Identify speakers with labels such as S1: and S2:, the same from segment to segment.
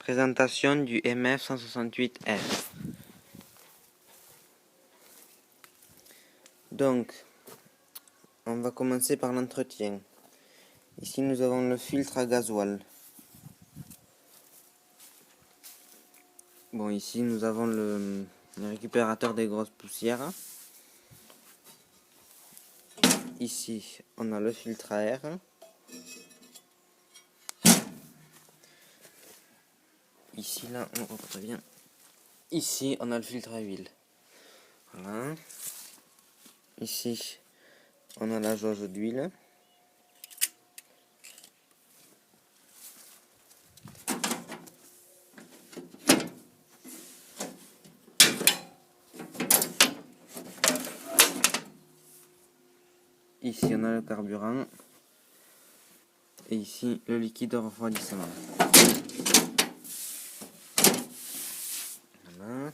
S1: Présentation du MF168F. Donc, on va commencer par l'entretien. Ici, nous avons le filtre à gasoil. Bon, ici, nous avons le récupérateur des grosses poussières. Ici, on a le filtre à air. Ici, là, on voit très bien. Ici, on a le filtre à huile. Voilà. Ici, on a la jauge d'huile. Ici, on a le carburant. Et ici, le liquide de refroidissement. Voilà.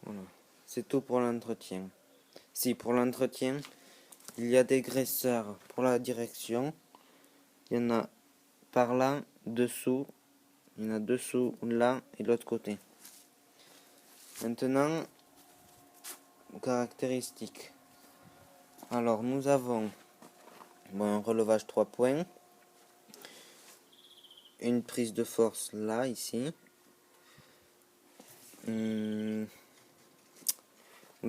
S1: Voilà. C'est tout pour l'entretien. Si, pour l'entretien, il y a des graisseurs pour la direction. Il y en a par là, dessous. Il y en a dessous, là et de l'autre côté. Maintenant, caractéristiques. Alors, nous avons un relevage 3 points. Une prise de force là, ici. Nous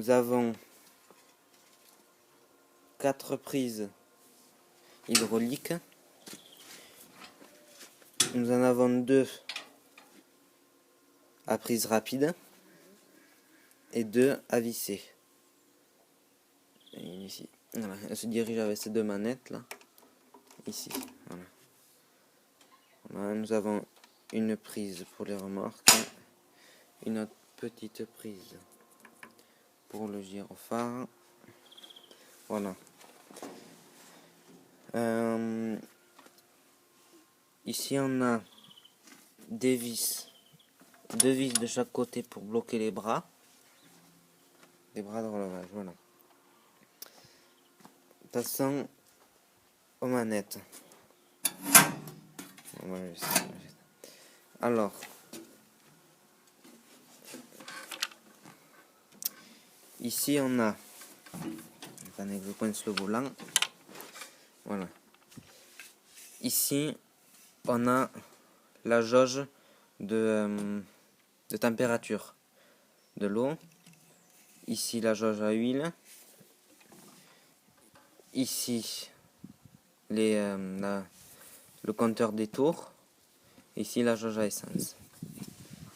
S1: avons 4 prises hydrauliques. Nous en avons 2 à prise rapide et 2 à visser. Et ici, voilà, elle se dirige avec ces 2 manettes là. Ici, voilà. Voilà, nous avons une prise pour les remorques, une autre petite prise pour le gyrophare. Voilà. Ici on a des vis, 2 vis de chaque côté pour bloquer les bras de relevage. Voilà. Passons aux manettes. Alors, ici on a, attendez que je coince le volant. Voilà. Ici on a la jauge de température de l'eau. Ici la jauge à huile. Ici le compteur des tours. Ici la jauge à essence.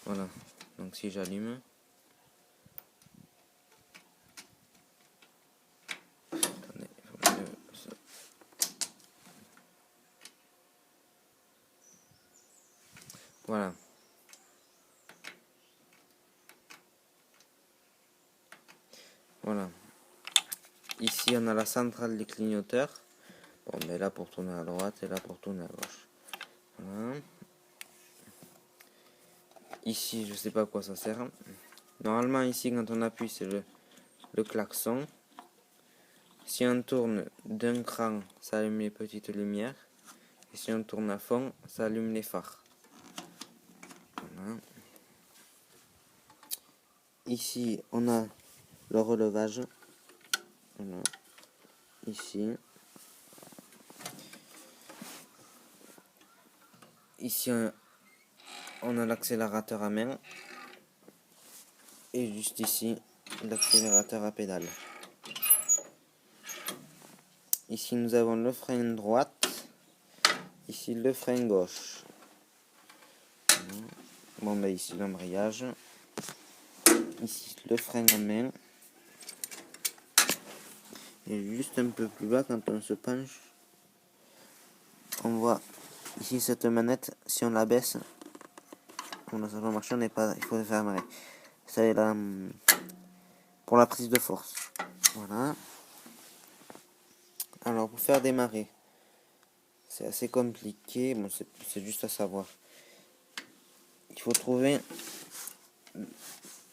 S1: Voilà. Donc si j'allume. Attendez, voilà. Voilà. Ici on a la centrale des clignoteurs. Bon, mais là pour tourner à droite et là pour tourner à gauche. Voilà. Ici, je sais pas à quoi ça sert. Normalement, ici, quand on appuie, c'est le klaxon. Si on tourne d'un cran, ça allume les petites lumières. Et si on tourne à fond, ça allume les phares. Voilà. Ici, on a le relevage. Voilà. Ici. Ici, on a l'accélérateur à main. Et juste ici, l'accélérateur à pédale. Ici, nous avons le frein droite. Ici, le frein gauche. Bon, ben ici, l'embrayage. Ici, le frein à main. Et juste un peu plus bas, quand on se penche, on voit ici cette manette. Si on la baisse, bon, ça va marcher, on n'est pas, il faut le fermer. C'est là pour la prise de force. Voilà. Alors, pour faire démarrer, c'est assez compliqué. Bon, c'est juste à savoir. Il faut trouver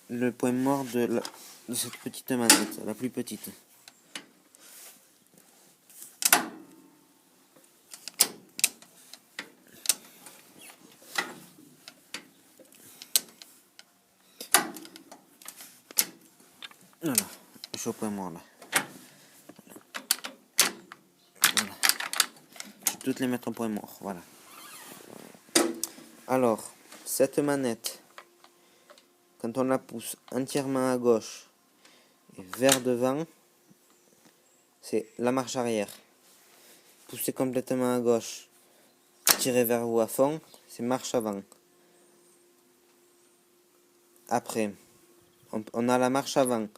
S1: le point mort de cette petite manette, la plus petite. Voilà, je suis au point mort là. Voilà. Je vais toutes les mettre au point mort, voilà. Alors, cette manette, quand on la pousse entièrement à gauche et vers devant, c'est la marche arrière. Pousser complètement à gauche, tirer vers vous à fond, c'est marche avant. Après, on a la marche avant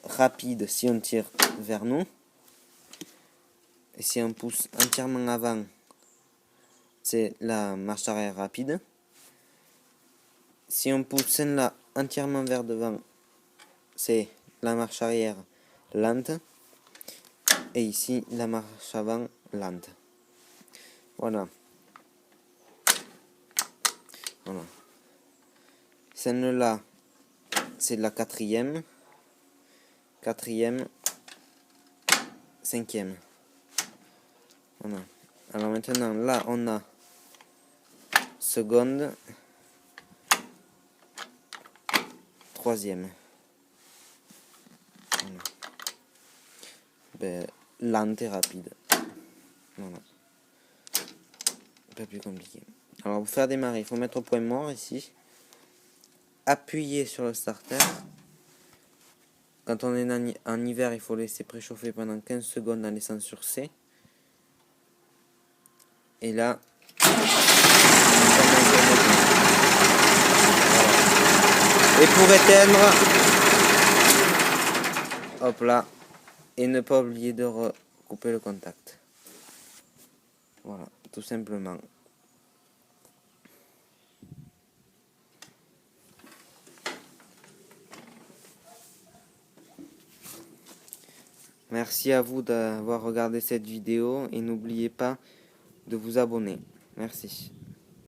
S1: rapide si on tire vers nous. Et si on pousse entièrement avant, c'est la marche arrière rapide. Si on pousse celle-là entièrement vers devant, c'est la marche arrière lente. Et ici, la marche avant lente. Voilà. Voilà. Celle-là, c'est la quatrième. Quatrième. Cinquième. Voilà. Alors maintenant, là, on a seconde. Troisième. Voilà. Ben, lente et rapide. Voilà. Pas plus compliqué. Alors pour faire démarrer, il faut mettre au point mort ici. Appuyer sur le starter. Quand on est en hiver, il faut laisser préchauffer pendant 15 secondes en laissant sur C. Et là, et pour éteindre, hop là, et ne pas oublier de recouper le contact. Voilà, tout simplement. Merci à vous d'avoir regardé cette vidéo et n'oubliez pas de vous abonner. Merci.